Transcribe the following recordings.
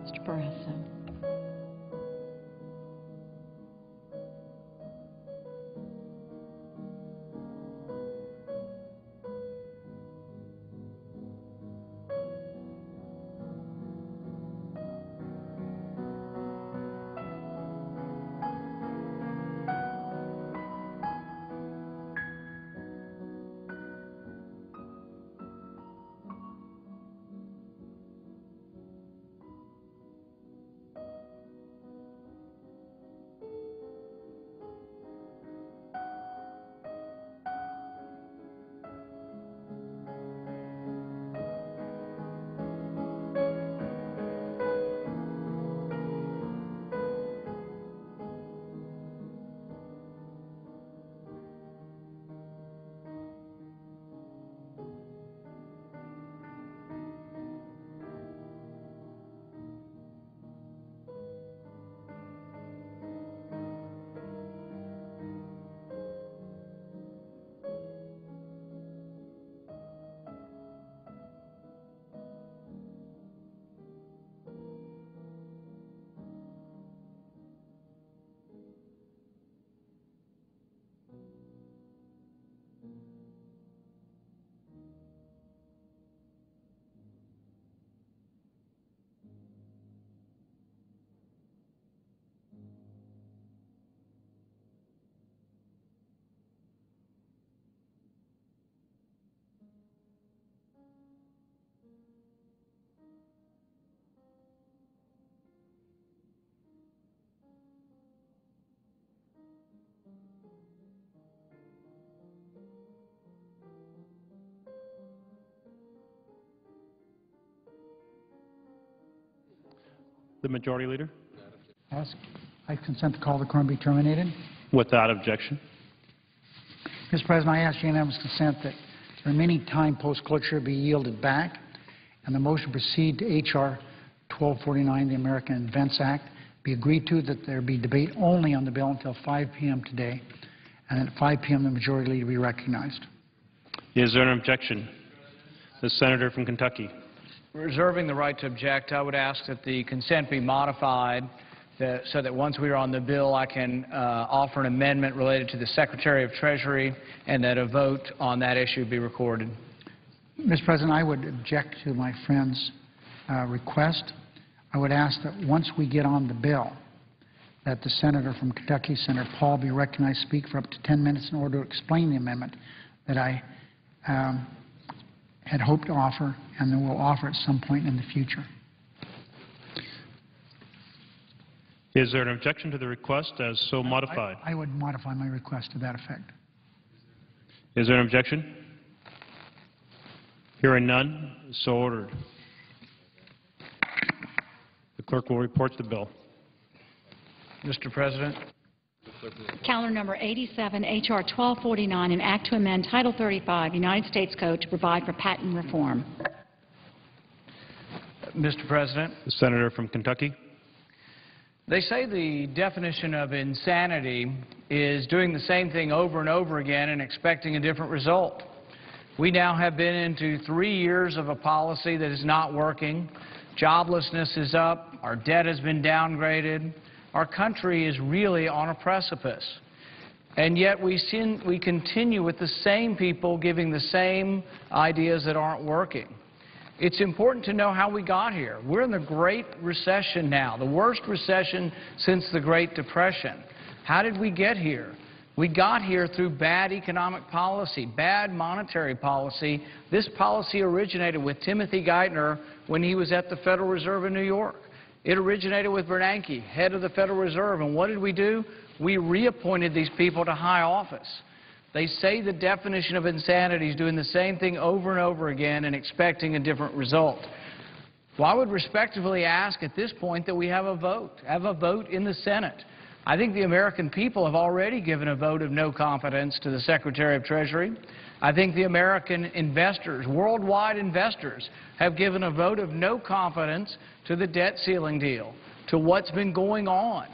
Mr. Barrasso. The Majority Leader. I consent to call the quorum be terminated. Without objection. Mr. President, I ask unanimous consent that the remaining time post-cloture be yielded back and the motion proceed to H.R. 1249, the American Invents Act, be agreed to, that there be debate only on the bill until 5 p.m. today, and at 5 p.m. the Majority Leader be recognized. Is there an objection? The Senator from Kentucky. Reserving the right to object, I would ask that the consent be modified so that once we are on the bill, I can offer an amendment related to the Secretary of Treasury and that a vote on that issue be recorded. Mr. President, I would object to my friend's request. I would ask that once we get on the bill, that the Senator from Kentucky, Senator Paul, be recognized to speak for up to 10 minutes in order to explain the amendment that I had hoped to offer and then will offer at some point in the future. Is there an objection to the request as so modified? I would modify my request to that effect. Is there an objection? Hearing none, so ordered. The clerk will report the bill. Mr. President. Calendar number 87, H.R. 1249, an act to amend Title 35, United States Code to provide for patent reform. Mr. President. The Senator from Kentucky. They say the definition of insanity is doing the same thing over and over again and expecting a different result. We now have been into 3 years of a policy that is not working. Joblessness is up. Our debt has been downgraded. Our country is really on a precipice. And yet we continue with the same people giving the same ideas that aren't working. It's important to know how we got here. We're in the Great Recession now, the worst recession since the Great Depression. How did we get here? We got here through bad economic policy, bad monetary policy. This policy originated with Timothy Geithner when he was at the Federal Reserve in New York. It originated with Bernanke, head of the Federal Reserve. And what did we do? We reappointed these people to high office. They say the definition of insanity is doing the same thing over and over again and expecting a different result. So I would respectfully ask at this point that we have a vote in the Senate. I think the American people have already given a vote of no confidence to the Secretary of Treasury. I think the American investors, worldwide investors, have given a vote of no confidence to the debt ceiling deal, to what's been going on.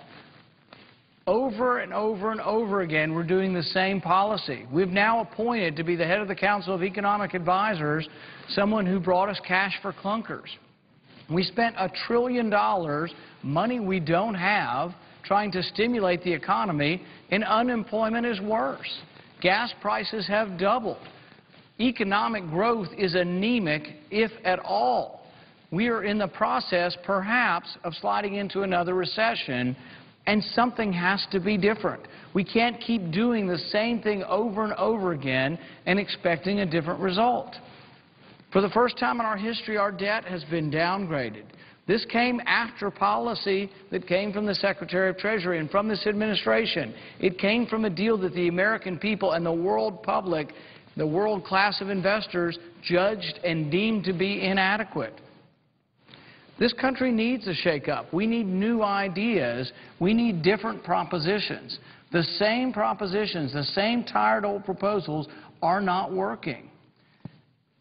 Over and over and over again, we're doing the same policy. We've now appointed to be the head of the Council of Economic Advisors someone who brought us cash for clunkers. We spent $1 trillion, money we don't have, trying to stimulate the economy, and unemployment is worse. Gas prices have doubled. Economic growth is anemic, if at all. We are in the process, perhaps, of sliding into another recession, and something has to be different. We can't keep doing the same thing over and over again and expecting a different result. For the first time in our history, our debt has been downgraded. This came after policy that came from the Secretary of Treasury and from this administration. It came from a deal that the American people and the world public, the world class of investors, judged and deemed to be inadequate. This country needs a shakeup. We need new ideas. We need different propositions. The same propositions, the same tired old proposals are not working.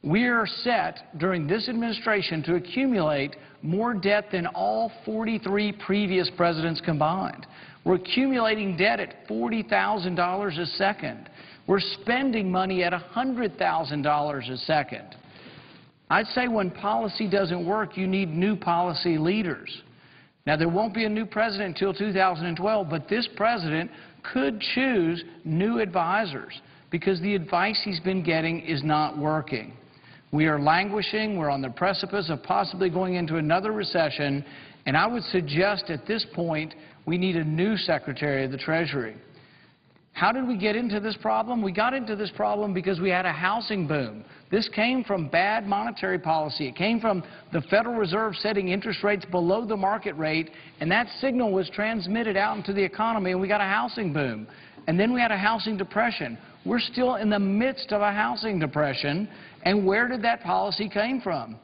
We are set during this administration to accumulate more debt than all 43 previous presidents combined. We're accumulating debt at $40,000 a second. We're spending money at $100,000 a second. I'd say when policy doesn't work, you need new policy leaders. Now, there won't be a new president until 2012, but this president could choose new advisors because the advice he's been getting is not working. We are languishing. We're on the precipice of possibly going into another recession, and I would suggest at this point we need a new Secretary of the Treasury. How did we get into this problem? We got into this problem because we had a housing boom. This came from bad monetary policy. It came from the Federal Reserve setting interest rates below the market rate, and that signal was transmitted out into the economy, and we got a housing boom. And then we had a housing depression. We're still in the midst of a housing depression, and where did that policy come from?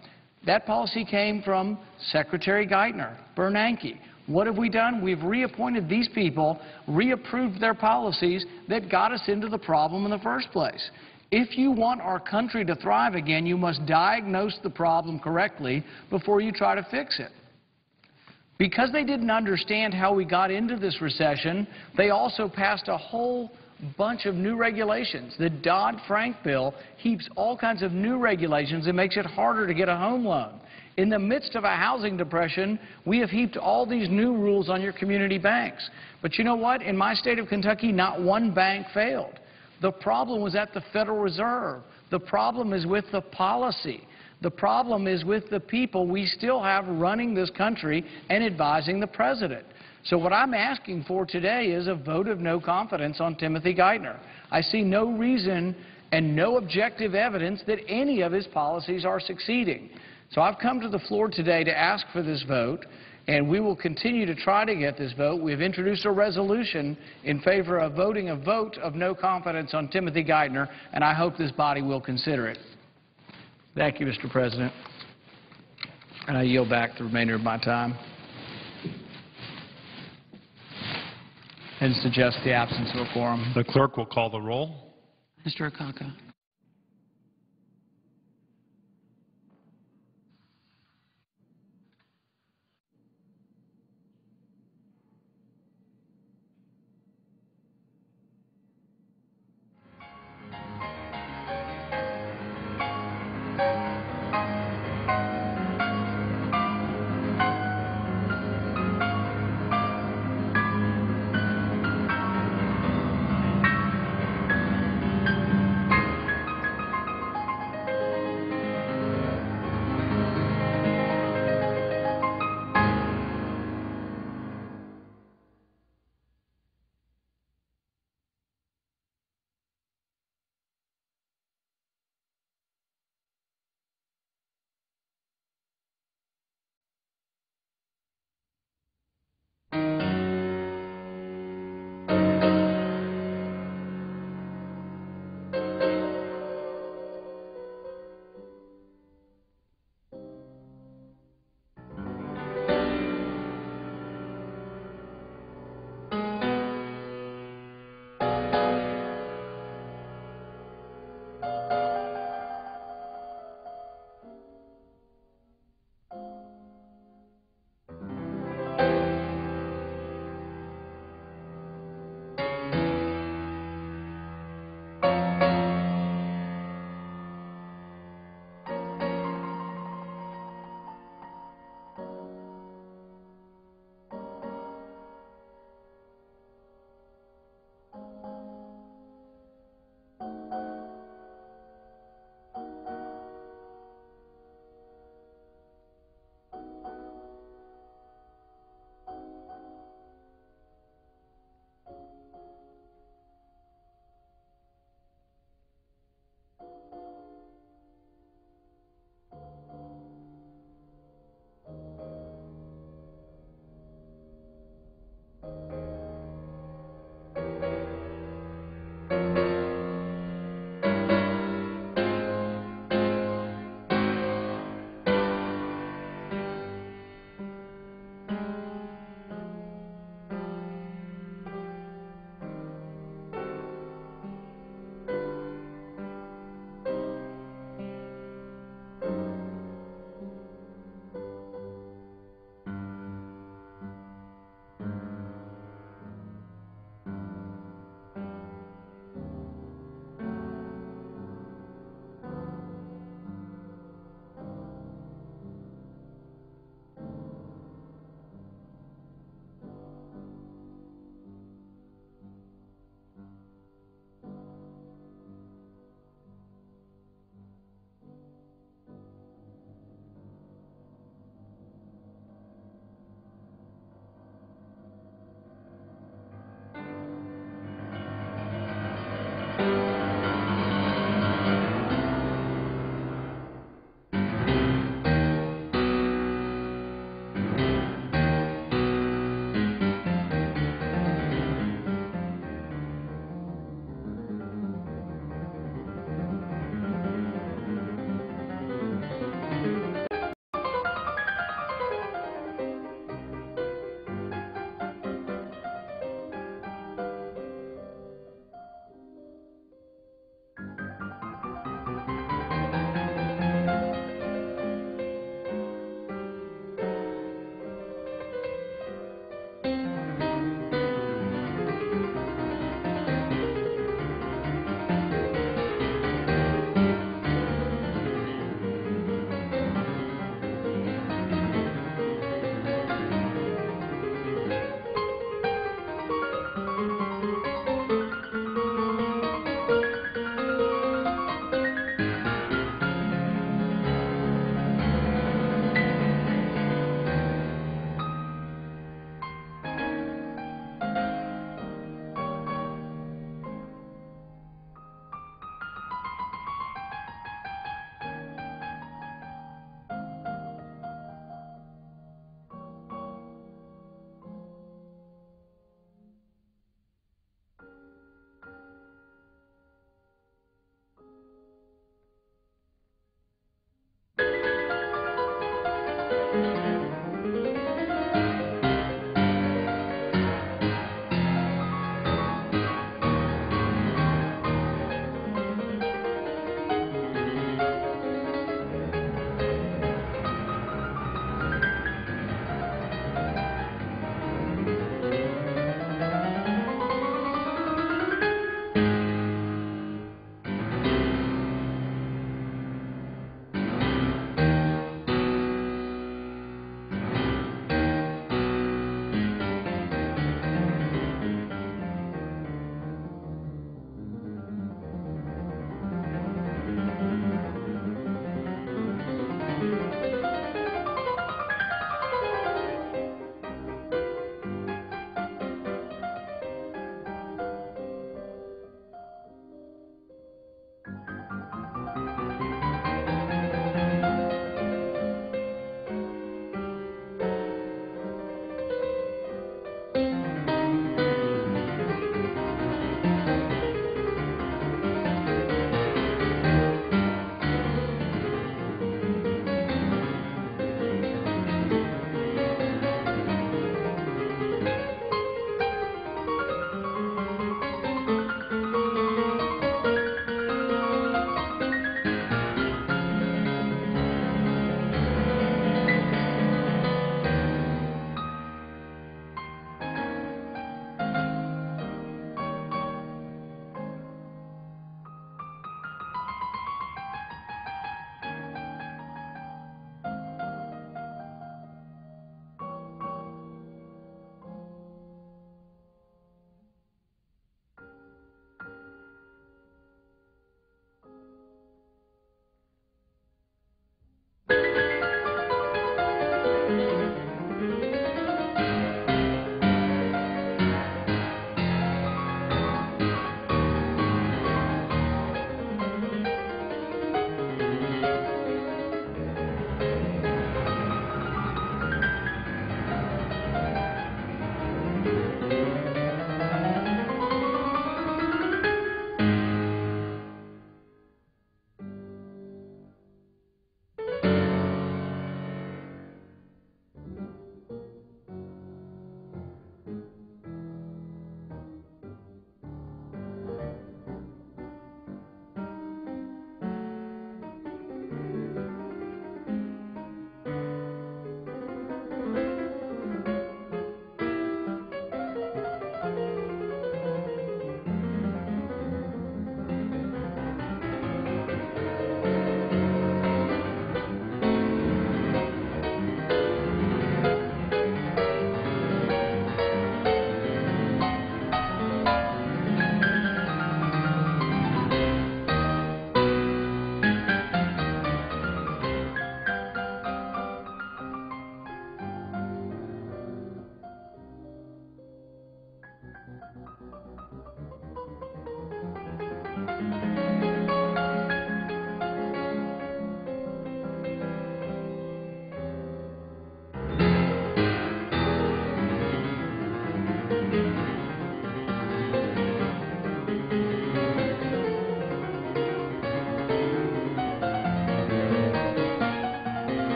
That policy came from Secretary Geithner, Bernanke. What have we done? We've reappointed these people, reapproved their policies that got us into the problem in the first place. If you want our country to thrive again, you must diagnose the problem correctly before you try to fix it. Because they didn't understand how we got into this recession, they also passed a whole bunch of new regulations. The Dodd-Frank bill heaps all kinds of new regulations and makes it harder to get a home loan. In the midst of a housing depression, we have heaped all these new rules on your community banks. But you know what? In my state of Kentucky, not one bank failed. The problem was at the Federal Reserve. The problem is with the policy. The problem is with the people we still have running this country and advising the president. So what I'm asking for today is a vote of no confidence on Timothy Geithner. I see no reason and no objective evidence that any of his policies are succeeding. So I've come to the floor today to ask for this vote, and we will continue to try to get this vote. We've introduced a resolution in favor of voting a vote of no confidence on Timothy Geithner, and I hope this body will consider it. Thank you, Mr. President. And I yield back the remainder of my time and suggest the absence of a quorum. The clerk will call the roll. Mr. Akaka.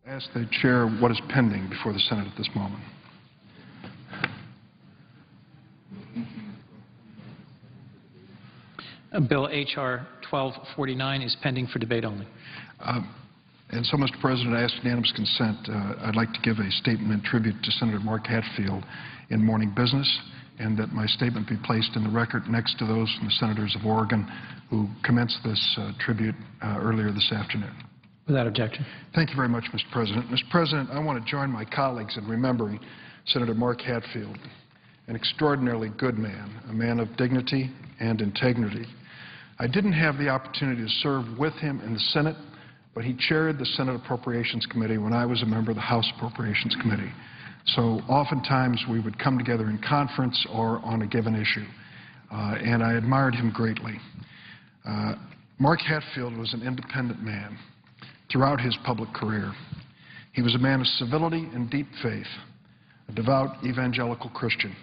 Ask the chair what is pending before the Senate at this moment. Bill H.R. 1249 is pending for debate only. And so, Mr. President, I ask unanimous consent. I'd like to give a statement in tribute to Senator Mark Hatfield in morning business, and that my statement be placed in the record next to those from the senators of Oregon who commenced this tribute earlier this afternoon. Without objection. Thank you very much, Mr. President. Mr. President, I want to join my colleagues in remembering Senator Mark Hatfield, an extraordinarily good man, a man of dignity and integrity. I didn't have the opportunity to serve with him in the Senate, but he chaired the Senate Appropriations Committee when I was a member of the House Appropriations Committee. So oftentimes we would come together in conference or on a given issue, and I admired him greatly. Mark Hatfield was an independent man throughout his public career. He was a man of civility and deep faith, a devout evangelical Christian.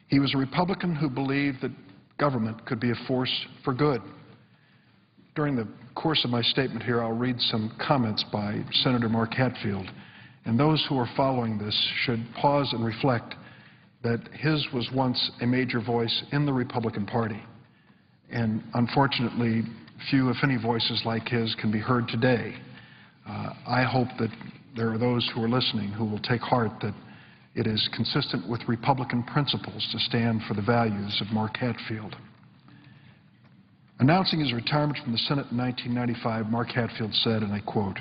He was a Republican who believed that government could be a force for good. During the course of my statement here, I'll read some comments by Senator Mark Hatfield, and those who are following this should pause and reflect that his was once a major voice in the Republican Party, and unfortunately, few, if any, voices like his can be heard today. I hope that there are those who are listening who will take heart that it is consistent with Republican principles to stand for the values of Mark Hatfield. Announcing his retirement from the Senate in 1995, Mark Hatfield said, and I quote,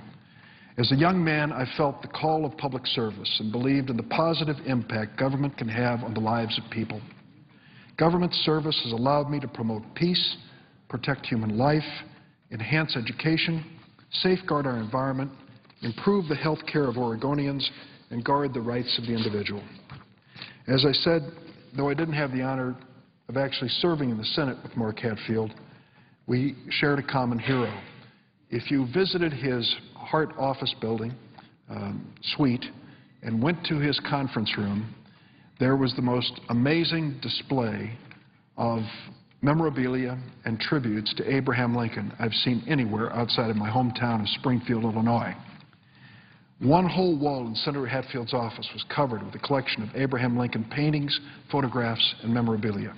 "As a young man, I felt the call of public service and believed in the positive impact government can have on the lives of people. Government service has allowed me to promote peace, protect human life, enhance education, safeguard our environment, improve the health care of Oregonians, and guard the rights of the individual." As I said, though I didn't have the honor of actually serving in the Senate with Mark Hatfield, we shared a common hero. If you visited his Hart office building, suite, and went to his conference room, there was the most amazing display of memorabilia and tributes to Abraham Lincoln I've seen anywhere outside of my hometown of Springfield, Illinois. One whole wall in Senator Hatfield's office was covered with a collection of Abraham Lincoln paintings, photographs, and memorabilia.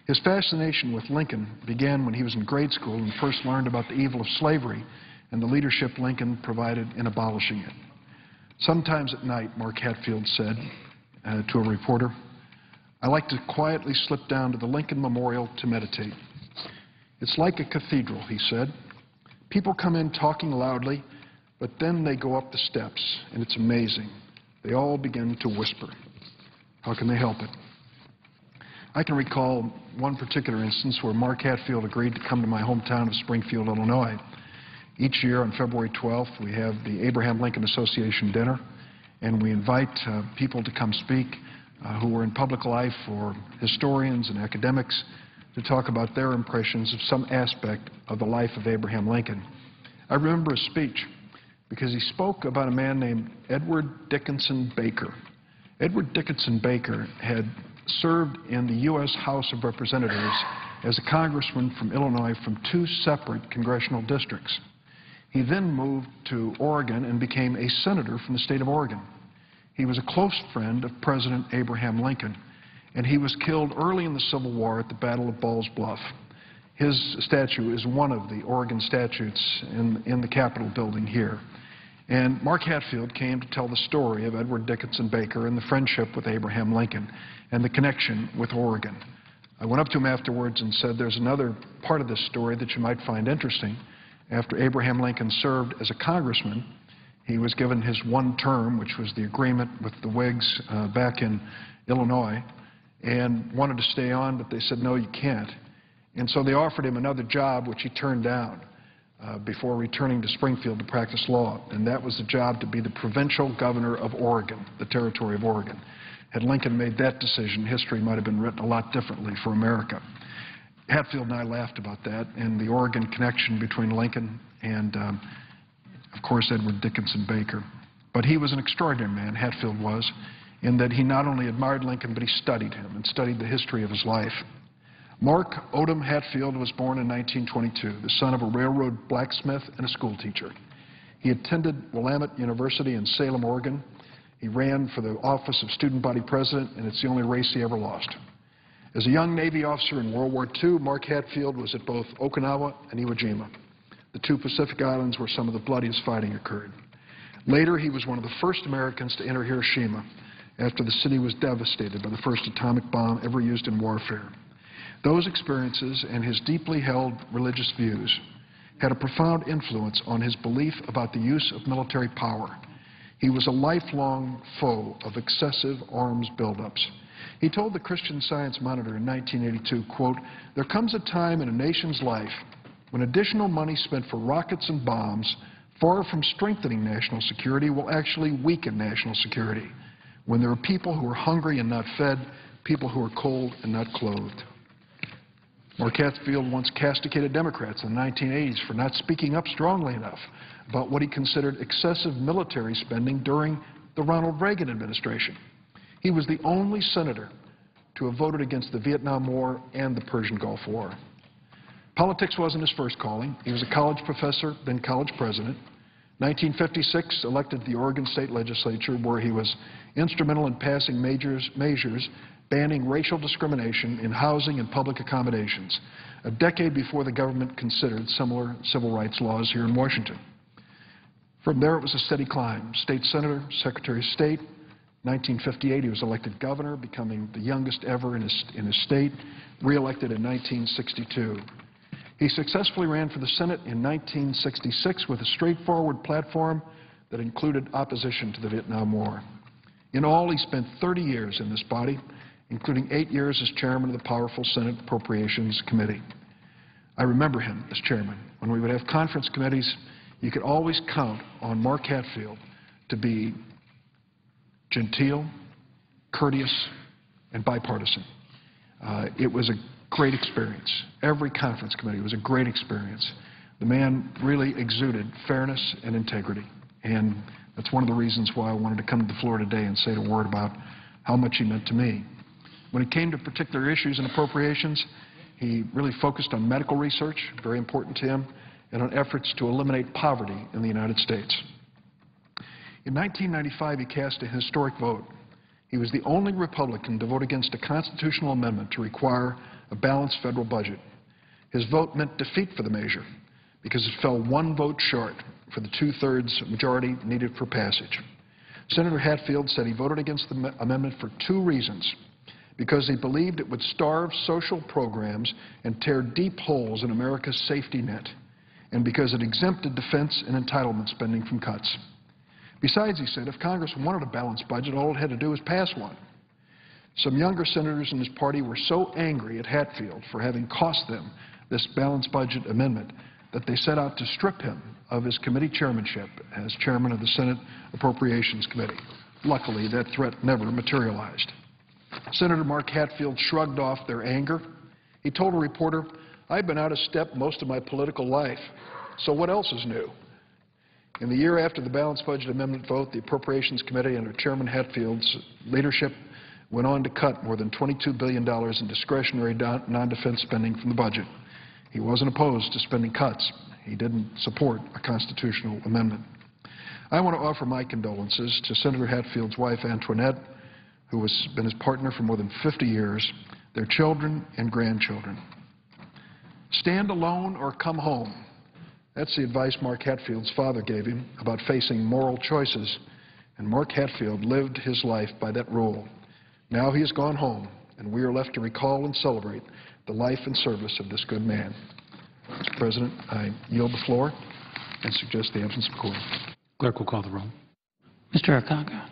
His fascination with Lincoln began when he was in grade school and first learned about the evil of slavery and the leadership Lincoln provided in abolishing it. Sometimes at night, Mark Hatfield said to a reporter, "I like to quietly slip down to the Lincoln Memorial to meditate. It's like a cathedral," he said. "People come in talking loudly, but then they go up the steps, and it's amazing. They all begin to whisper. How can they help it?" I can recall one particular instance where Mark Hatfield agreed to come to my hometown of Springfield, Illinois. Each year on February 12th, we have the Abraham Lincoln Association dinner, and we invite people to come speak who are in public life, or historians and academics, to talk about their impressions of some aspect of the life of Abraham Lincoln. I remember his speech because he spoke about a man named Edward Dickinson Baker. Edward Dickinson Baker had served in the U.S. House of Representatives as a congressman from Illinois from two separate congressional districts. He then moved to Oregon and became a senator from the state of Oregon. He was a close friend of President Abraham Lincoln, and he was killed early in the Civil War at the Battle of Ball's Bluff. His statue is one of the Oregon statues in the Capitol building here. And Mark Hatfield came to tell the story of Edward Dickinson Baker and the friendship with Abraham Lincoln and the connection with Oregon. I went up to him afterwards and said, "There's another part of this story that you might find interesting. After Abraham Lincoln served as a congressman, he was given his one term, which was the agreement with the Whigs back in Illinois, and wanted to stay on, but they said, 'No, you can't.' And so they offered him another job, which he turned down before returning to Springfield to practice law, and that was the job to be the provincial governor of Oregon, the territory of Oregon. Had Lincoln made that decision, history might have been written a lot differently for America." Hatfield and I laughed about that and the Oregon connection between Lincoln and, of course, Edward Dickinson Baker. But he was an extraordinary man, Hatfield was, in that he not only admired Lincoln, but he studied him and studied the history of his life. Mark Odom Hatfield was born in 1922, the son of a railroad blacksmith and a schoolteacher. He attended Willamette University in Salem, Oregon. He ran for the office of student body president, and it's the only race he ever lost. As a young Navy officer in World War II, Mark Hatfield was at both Okinawa and Iwo Jima. The two Pacific islands where some of the bloodiest fighting occurred. Later, he was one of the first Americans to enter Hiroshima after the city was devastated by the first atomic bomb ever used in warfare. Those experiences and his deeply held religious views had a profound influence on his belief about the use of military power. He was a lifelong foe of excessive arms buildups. He told the Christian Science Monitor in 1982, quote, "There comes a time in a nation's life when additional money spent for rockets and bombs, far from strengthening national security, will actually weaken national security, when there are people who are hungry and not fed, people who are cold and not clothed." Mark Hatfield once castigated Democrats in the 1980s for not speaking up strongly enough about what he considered excessive military spending during the Ronald Reagan administration. He was the only senator to have voted against the Vietnam War and the Persian Gulf War. Politics wasn't his first calling. He was a college professor, then college president. 1956, elected to the Oregon State Legislature, where he was instrumental in passing measures banning racial discrimination in housing and public accommodations, a decade before the government considered similar civil rights laws here in Washington. From there, it was a steady climb. State senator, secretary of state. 1958, he was elected governor, becoming the youngest ever in his state, re-elected in 1962. He successfully ran for the Senate in 1966 with a straightforward platform that included opposition to the Vietnam War. In all, he spent 30 years in this body, including 8 years as chairman of the powerful Senate Appropriations Committee. I remember him as chairman. When we would have conference committees, you could always count on Mark Hatfield to be genteel, courteous, and bipartisan. It was a great experience. Every conference committee was a great experience. The man really exuded fairness and integrity, and that's one of the reasons why I wanted to come to the floor today and say a word about how much he meant to me. When it came to particular issues and appropriations, he really focused on medical research, very important to him, and on efforts to eliminate poverty in the United States. In 1995, he cast a historic vote. He was the only Republican to vote against a constitutional amendment to require a balanced federal budget. His vote meant defeat for the measure because it fell one vote short for the two-thirds majority needed for passage. Senator Hatfield said he voted against the amendment for 2 reasons: because he believed it would starve social programs and tear deep holes in America's safety net, and because it exempted defense and entitlement spending from cuts. Besides, he said, if Congress wanted a balanced budget, all it had to do was pass one. Some younger senators in his party were so angry at Hatfield for having cost them this balanced budget amendment that they set out to strip him of his committee chairmanship as chairman of the Senate Appropriations Committee. Luckily, that threat never materialized. Senator Mark Hatfield shrugged off their anger. He told a reporter, "I've been out of step most of my political life, so what else is new?" In the year after the balanced budget amendment vote, the Appropriations Committee under Chairman Hatfield's leadership went on to cut more than $22 billion in discretionary non-defense spending from the budget. He wasn't opposed to spending cuts. He didn't support a constitutional amendment. I want to offer my condolences to Senator Hatfield's wife, Antoinette, who has been his partner for more than 50 years, their children and grandchildren. Stand alone or come home. That's the advice Mark Hatfield's father gave him about facing moral choices, and Mark Hatfield lived his life by that rule. Now he has gone home, and we are left to recall and celebrate the life and service of this good man. Mr. President, I yield the floor and suggest the absence of quorum. Clerk will call the roll. Mr. Akaka.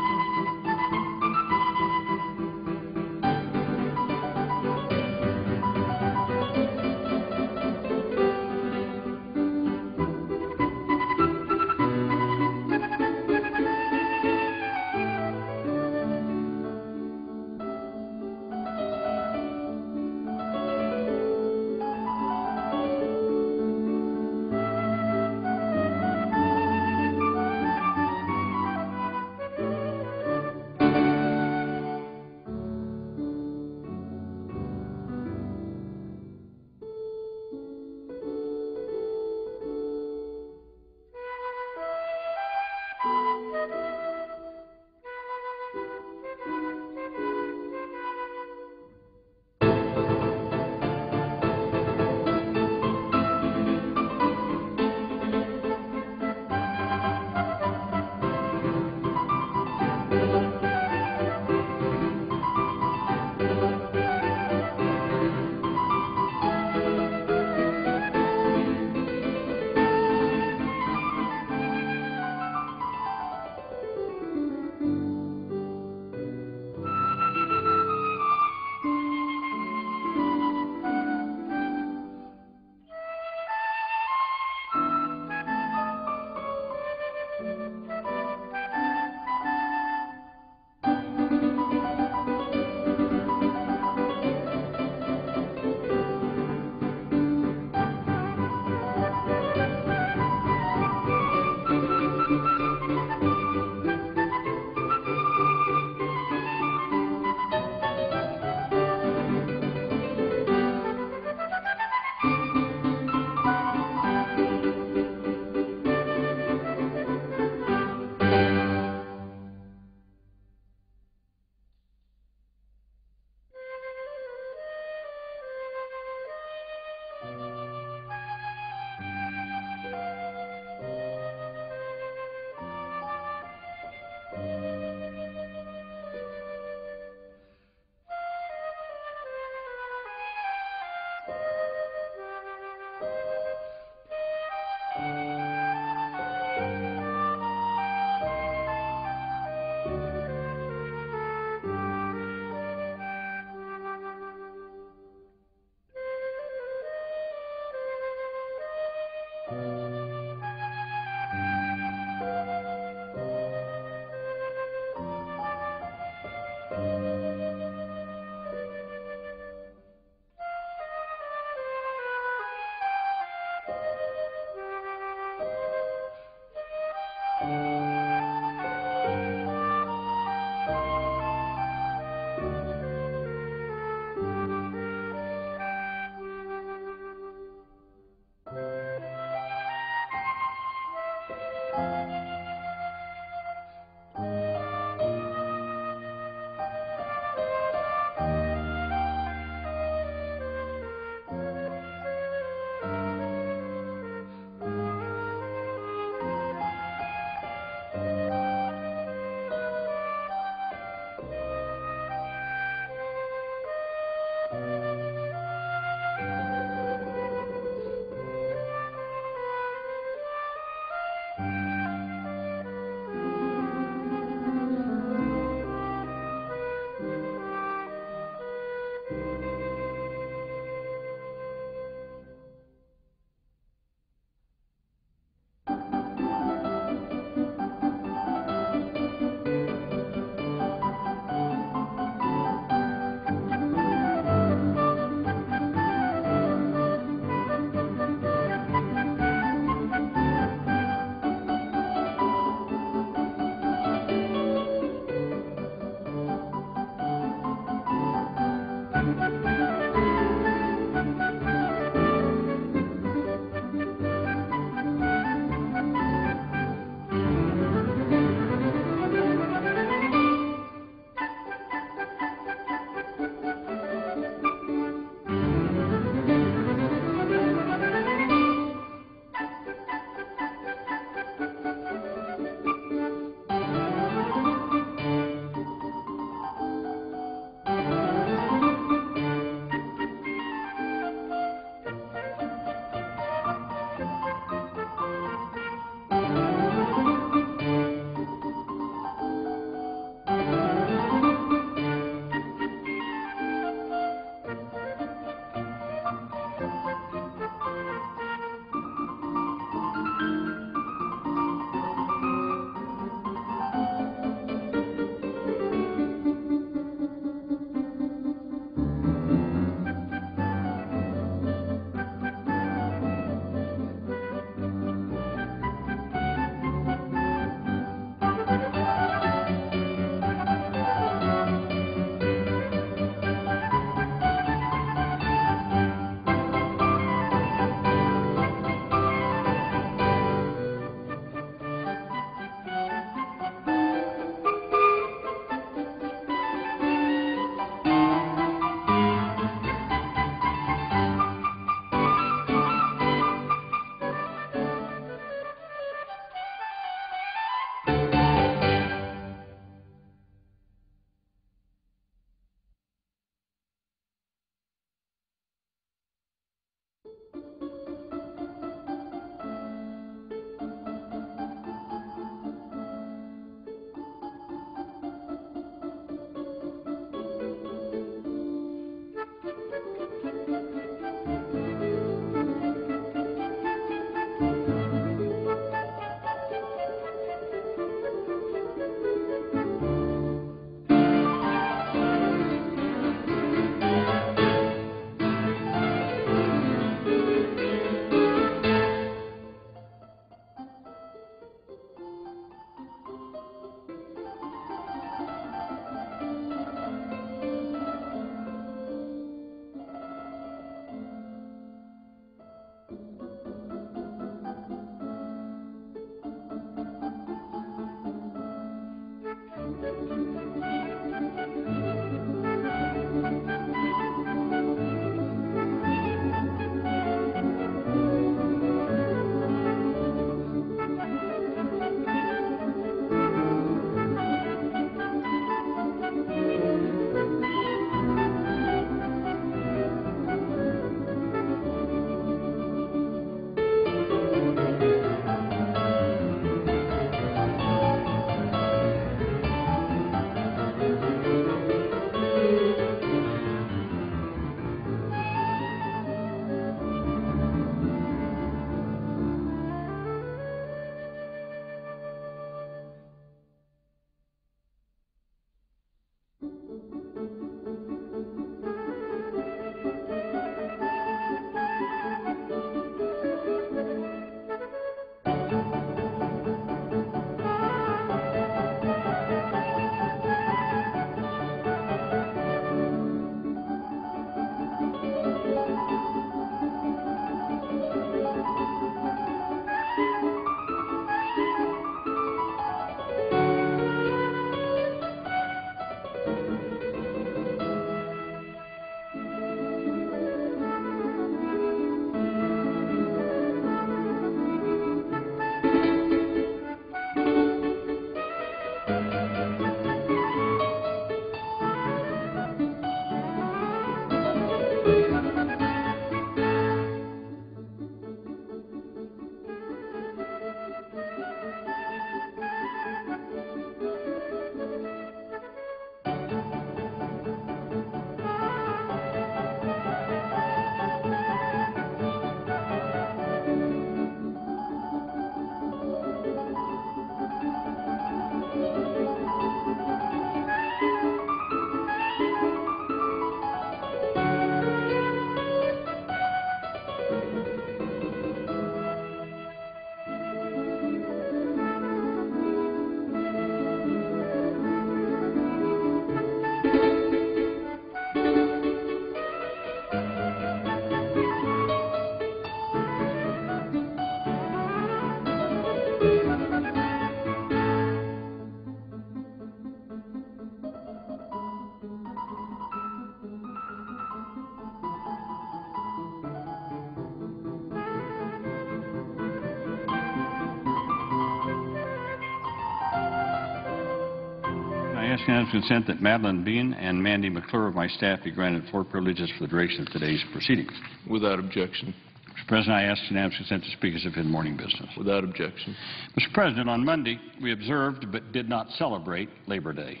I ask unanimous consent that Madeline Bean and Mandy McClure of my staff be granted floor privileges for the duration of today's proceedings. Without objection. Mr. President, I ask unanimous consent to speak as if in morning business. Without objection. Mr. President, on Monday, we observed but did not celebrate Labor Day.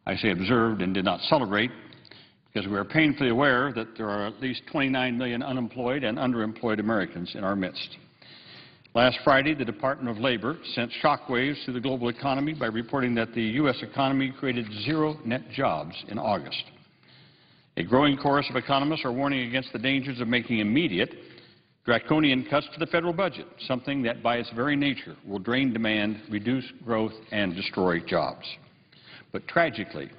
I say observed and did not celebrate because we are painfully aware that there are at least 29 million unemployed and underemployed Americans in our midst. Last Friday, the Department of Labor sent shockwaves to the global economy by reporting that the U.S. economy created 0 net jobs in August. A growing chorus of economists are warning against the dangers of making immediate, draconian cuts to the federal budget, something that by its very nature will drain demand, reduce growth, and destroy jobs. But tragically,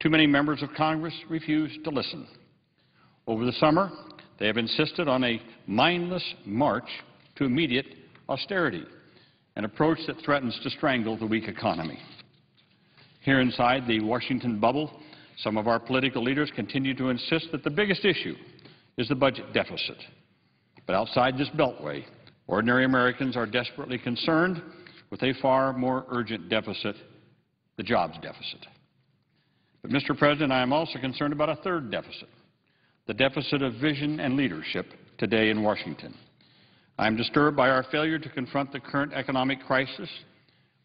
too many members of Congress refuse to listen. Over the summer, they have insisted on a mindless march to immediate austerity, an approach that threatens to strangle the weak economy. Here inside the Washington bubble, some of our political leaders continue to insist that the biggest issue is the budget deficit. But outside this beltway, ordinary Americans are desperately concerned with a far more urgent deficit, the jobs deficit. But, Mr. President, I am also concerned about a third deficit, the deficit of vision and leadership today in Washington. I am disturbed by our failure to confront the current economic crisis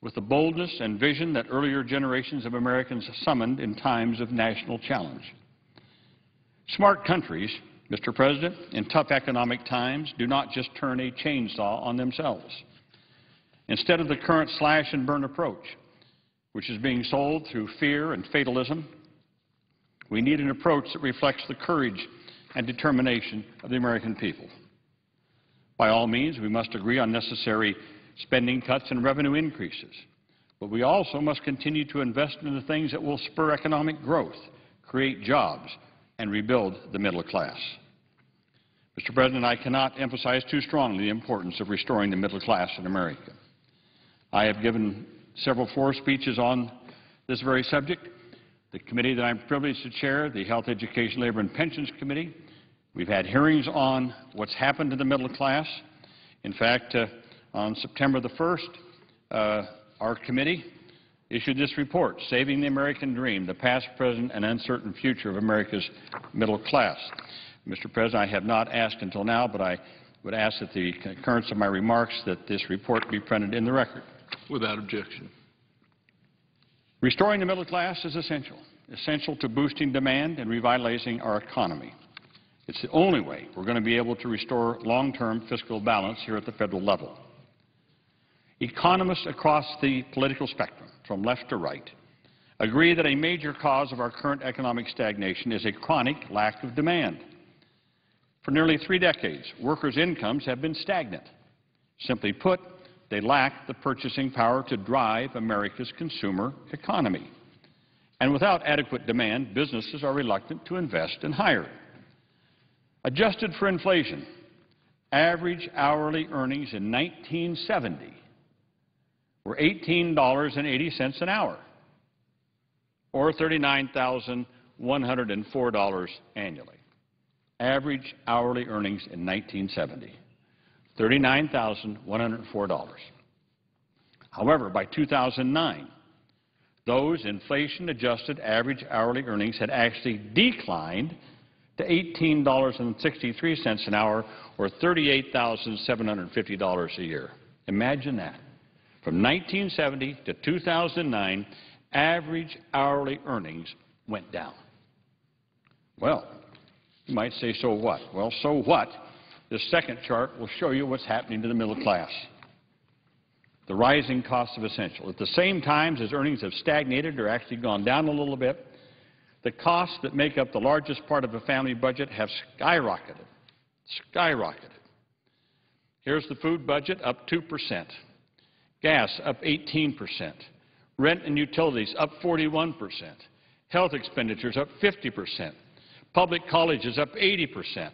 with the boldness and vision that earlier generations of Americans summoned in times of national challenge. Smart countries, Mr. President, in tough economic times do not just turn a chainsaw on themselves. Instead of the current slash-and-burn approach, which is being sold through fear and fatalism, we need an approach that reflects the courage and determination of the American people. By all means, we must agree on necessary spending cuts and revenue increases, but we also must continue to invest in the things that will spur economic growth, create jobs, and rebuild the middle class. Mr. President, I cannot emphasize too strongly the importance of restoring the middle class in America. I have given several floor speeches on this very subject. The committee that I'm privileged to chair, the Health, Education, Labor, and Pensions Committee, we've had hearings on what's happened to the middle class. In fact, on September the 1st, our committee issued this report, Saving the American Dream, the Past, Present, and Uncertain Future of America's Middle Class. Mr. President, I have not asked until now, but I would ask that the concurrence of my remarks that this report be printed in the record. Without objection. Restoring the middle class is essential to boosting demand and revitalizing our economy. It's the only way we're going to be able to restore long-term fiscal balance here at the federal level. Economists across the political spectrum, from left to right, agree that a major cause of our current economic stagnation is a chronic lack of demand. For nearly 3 decades, workers' incomes have been stagnant. Simply put, they lack the purchasing power to drive America's consumer economy. And without adequate demand, businesses are reluctant to invest and hire. Adjusted for inflation, average hourly earnings in 1970 were $18.80 an hour, or $39,104 annually. Average hourly earnings in 1970, $39,104. However, by 2009, those inflation-adjusted average hourly earnings had actually declined to $18.63 an hour, or $38,750 a year. Imagine that. From 1970 to 2009, average hourly earnings went down. Well, you might say, so what? Well, so what? This second chart will show you what's happening to the middle class. The rising cost of essentials. At the same time as earnings have stagnated or actually gone down a little bit, the costs that make up the largest part of a family budget have skyrocketed. Here's the food budget, up 2%. Gas, up 18%. Rent and utilities, up 41%. Health expenditures, up 50%. Public colleges, up 80%.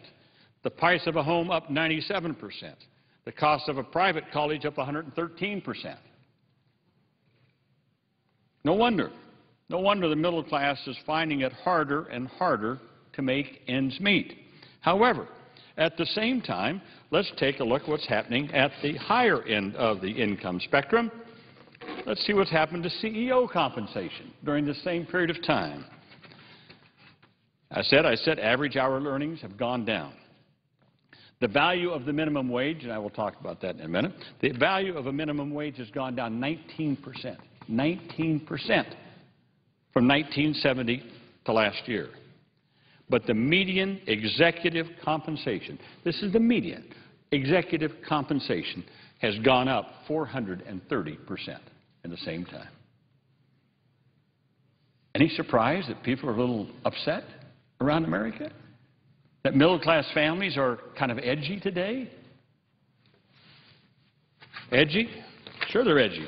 The price of a home, up 97%. The cost of a private college, up 113%. No wonder the middle class is finding it harder and harder to make ends meet. However, at the same time, let's take a look at what's happening at the higher end of the income spectrum. Let's see what's happened to CEO compensation during the same period of time. I said average hourly earnings have gone down. The value of the minimum wage, and I will talk about that in a minute, the value of a minimum wage has gone down 19%. 19% from 1970 to last year. But the median executive compensation, this is the median, executive compensation has gone up 430% in the same time. Any surprise that people are a little upset around America? That middle-class families are kind of edgy today? Edgy? Sure they're edgy.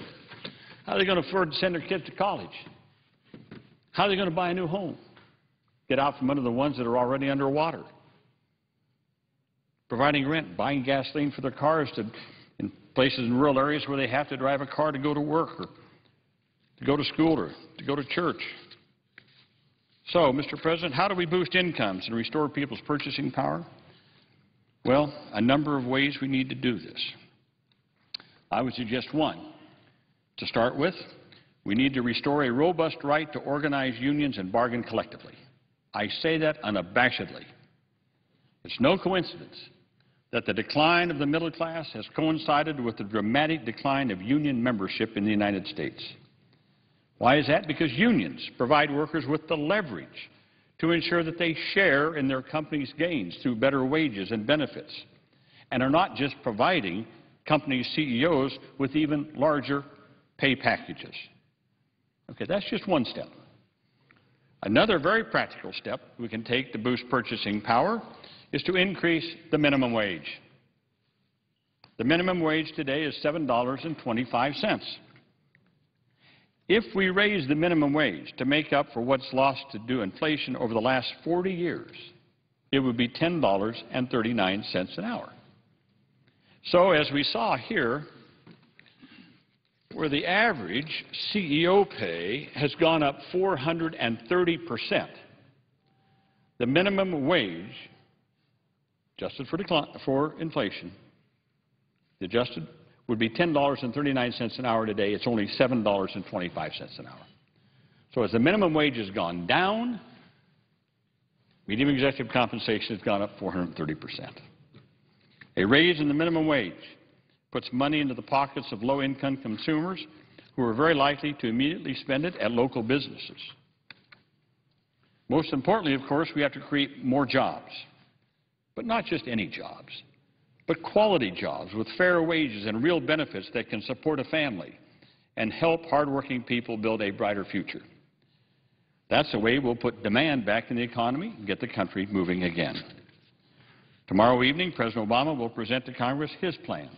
How are they going to afford to send their kids to college? How are they going to buy a new home? Get out from under the ones that are already underwater? Providing rent, buying gasoline for their cars in places in rural areas where they have to drive a car to go to work or to go to school or to go to church. So, Mr. President, how do we boost incomes and restore people's purchasing power? Well, a number of ways we need to do this. I would suggest one. To start with, we need to restore a robust right to organize unions and bargain collectively. I say that unabashedly. It's no coincidence that the decline of the middle class has coincided with the dramatic decline of union membership in the United States. Why is that? Because unions provide workers with the leverage to ensure that they share in their company's gains through better wages and benefits, and are not just providing company CEOs with even larger pay packages. Okay, that's just one step. Another very practical step we can take to boost purchasing power is to increase the minimum wage. The minimum wage today is $7.25. If we raise the minimum wage to make up for what's lost to inflation over the last 40 years, it would be $10.39 an hour. So as we saw here, where the average CEO pay has gone up 430%. The minimum wage, adjusted for inflation, adjusted, would be $10.39 an hour today. It's only $7.25 an hour. So as the minimum wage has gone down, median executive compensation has gone up 430%. A raise in the minimum wage puts money into the pockets of low-income consumers who are very likely to immediately spend it at local businesses. Most importantly, of course, we have to create more jobs, but not just any jobs, but quality jobs with fair wages and real benefits that can support a family and help hardworking people build a brighter future. That's the way we'll put demand back in the economy and get the country moving again. Tomorrow evening, President Obama will present to Congress his plan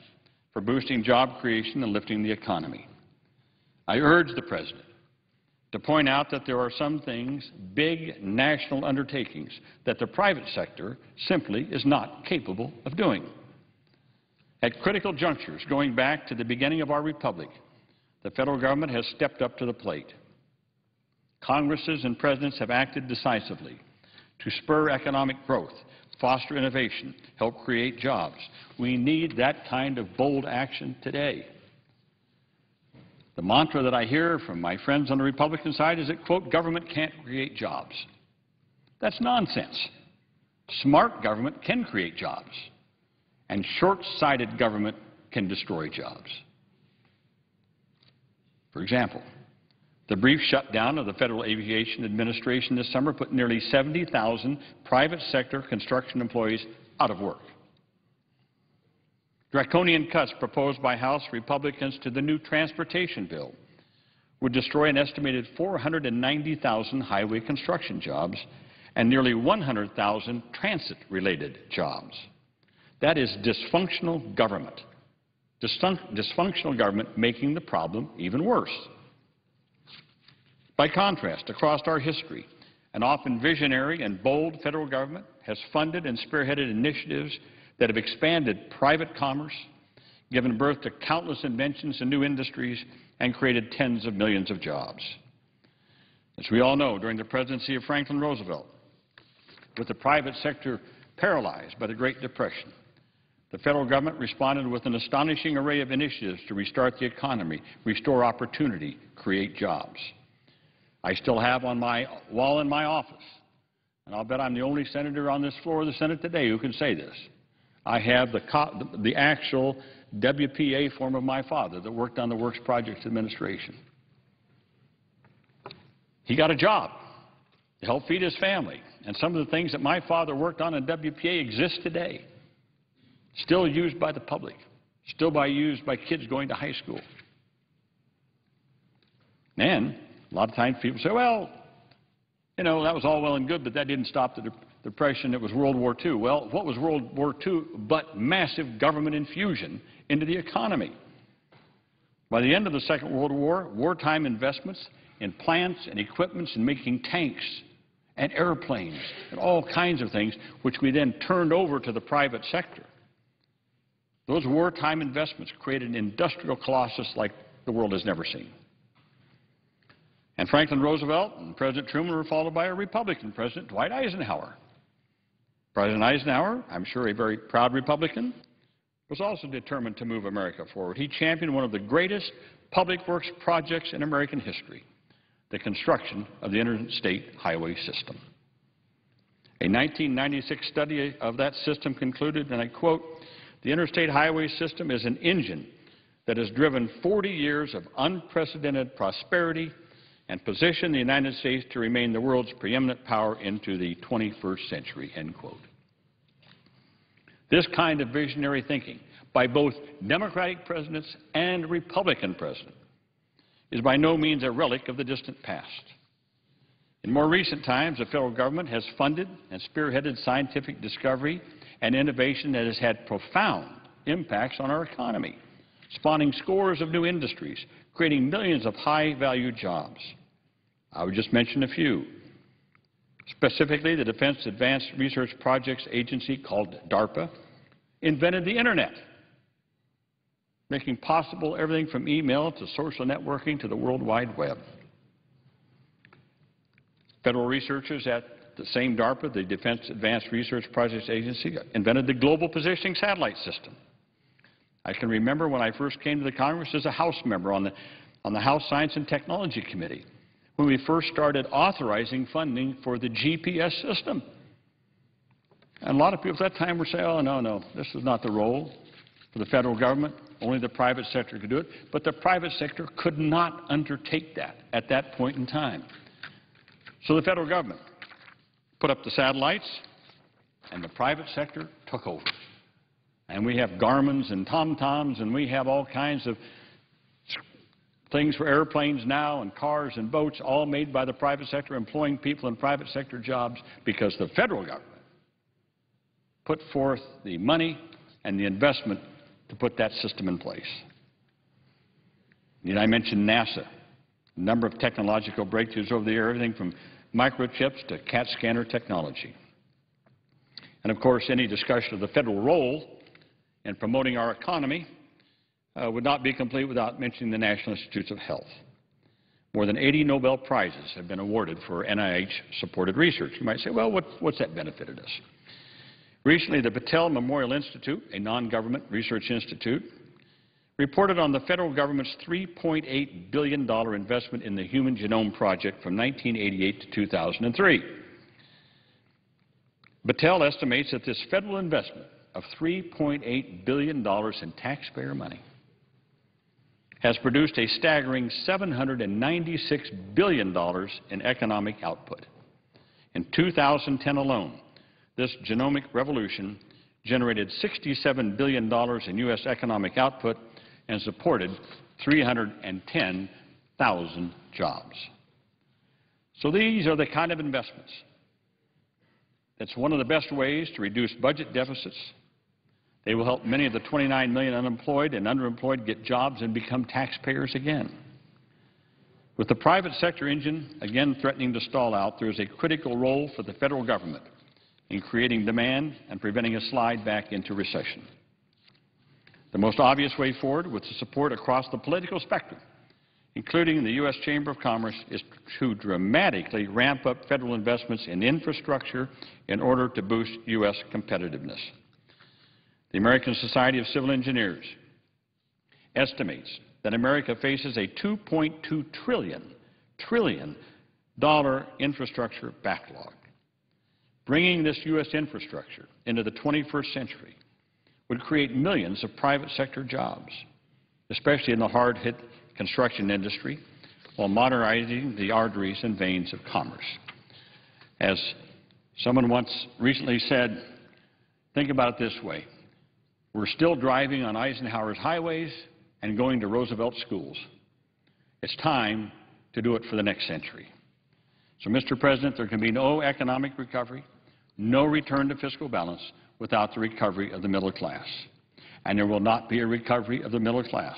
for boosting job creation and lifting the economy. I urge the President to point out that there are some things, big national undertakings, that the private sector simply is not capable of doing. At critical junctures, going back to the beginning of our republic, the federal government has stepped up to the plate. Congresses and presidents have acted decisively to spur economic growth, foster innovation, help create jobs. We need that kind of bold action today. The mantra that I hear from my friends on the Republican side is that, quote, government can't create jobs. That's nonsense. Smart government can create jobs, and short-sighted government can destroy jobs. For example, the brief shutdown of the Federal Aviation Administration this summer put nearly 70,000 private sector construction employees out of work. Draconian cuts proposed by House Republicans to the new transportation bill would destroy an estimated 490,000 highway construction jobs and nearly 100,000 transit-related jobs. That is dysfunctional government. Dysfunctional government making the problem even worse. By contrast, across our history, an often visionary and bold federal government has funded and spearheaded initiatives that have expanded private commerce, given birth to countless inventions and new industries, and created tens of millions of jobs. As we all know, during the presidency of Franklin Roosevelt, with the private sector paralyzed by the Great Depression, the federal government responded with an astonishing array of initiatives to restart the economy, restore opportunity, create jobs. I still have on my wall in my office, and I'll bet I'm the only senator on this floor of the Senate today who can say this, I have the actual WPA form of my father that worked on the Works Projects Administration. He got a job to help feed his family, and some of the things that my father worked on in WPA exist today, still used by the public, still used by kids going to high school. And a lot of times people say, well, you know, that was all well and good, but that didn't stop the Depression. It was World War II. Well, what was World War II but massive government infusion into the economy? By the end of the Second World War, wartime investments in plants and equipments and making tanks and airplanes and all kinds of things, which we then turned over to the private sector. Those wartime investments created an industrial colossus like the world has never seen. And Franklin Roosevelt and President Truman were followed by a Republican president, Dwight Eisenhower. President Eisenhower, I'm sure a very proud Republican, was also determined to move America forward. He championed one of the greatest public works projects in American history, the construction of the interstate highway system. A 1996 study of that system concluded, and I quote, the interstate highway system is an engine that has driven 40 years of unprecedented prosperity and position the United States to remain the world's preeminent power into the 21st century, end quote. This kind of visionary thinking by both Democratic presidents and Republican presidents is by no means a relic of the distant past. In more recent times, the federal government has funded and spearheaded scientific discovery and innovation that has had profound impacts on our economy, spawning scores of new industries, creating millions of high-value jobs. I would just mention a few. Specifically, the Defense Advanced Research Projects Agency, called DARPA, invented the Internet. making possible everything from email to social networking to the World Wide Web. Federal researchers at the same DARPA, the Defense Advanced Research Projects Agency, invented the Global Positioning Satellite System. I can remember when I first came to the Congress as a House member on the House Science and Technology Committee, when we first started authorizing funding for the GPS system. And a lot of people at that time were saying, oh, no, this is not the role for the federal government. Only the private sector could do it. But the private sector could not undertake that at that point in time. So the federal government put up the satellites, and the private sector took over. And we have Garmins and TomToms, and we have all kinds of things for airplanes now and cars and boats, all made by the private sector, employing people in private sector jobs because the federal government put forth the money and the investment to put that system in place. I mentioned NASA, a number of technological breakthroughs over the year, everything from microchips to CAT scanner technology. And of course, any discussion of the federal role in promoting our economy would not be complete without mentioning the National Institutes of Health. More than 80 Nobel Prizes have been awarded for NIH-supported research. You might say, well, what's that benefited us? Recently, the Battelle Memorial Institute, a non-government research institute, reported on the federal government's $3.8 billion investment in the Human Genome Project from 1988 to 2003. Battelle estimates that this federal investment of $3.8 billion in taxpayer money has produced a staggering $796 billion in economic output. In 2010 alone, this genomic revolution generated $67 billion in U.S. economic output and supported 310,000 jobs. So these are the kind of investments that's one of the best ways to reduce budget deficits. They will help many of the 29 million unemployed and underemployed get jobs and become taxpayers again. With the private sector engine again threatening to stall out, there is a critical role for the federal government in creating demand and preventing a slide back into recession. The most obvious way forward, with the support across the political spectrum, including the U.S. Chamber of Commerce, is to dramatically ramp up federal investments in infrastructure in order to boost U.S. competitiveness. The American Society of Civil Engineers estimates that America faces a $2.2 trillion infrastructure backlog. Bringing this U.S. infrastructure into the 21st century would create millions of private sector jobs, especially in the hard-hit construction industry, while modernizing the arteries and veins of commerce. As someone once recently said, think about it this way. We're still driving on Eisenhower's highways and going to Roosevelt schools. It's time to do it for the next century. So, Mr. President, there can be no economic recovery, no return to fiscal balance without the recovery of the middle class. And there will not be a recovery of the middle class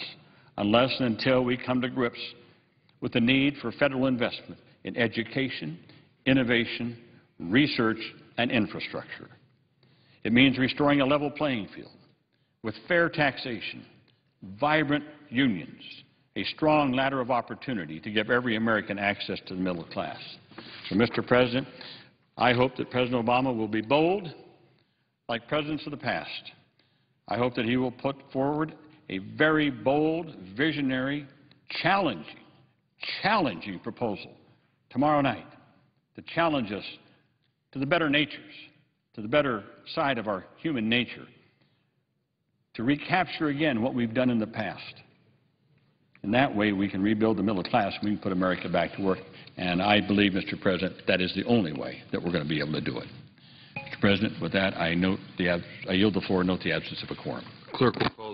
unless and until we come to grips with the need for federal investment in education, innovation, research, and infrastructure. It means restoring a level playing field with fair taxation, vibrant unions, a strong ladder of opportunity to give every American access to the middle class. So, Mr. President, I hope that President Obama will be bold like presidents of the past. I hope that he will put forward a very bold, visionary, challenging proposal tomorrow night to challenge us to the better natures, to the better side of our human nature, to recapture again what we've done in the past. In that way, we can rebuild the middle class and we can put America back to work. And I believe, Mr. President, that is the only way that we're going to be able to do it. Mr. President, with that, I yield the floor, note the absence of a quorum. Clerk will call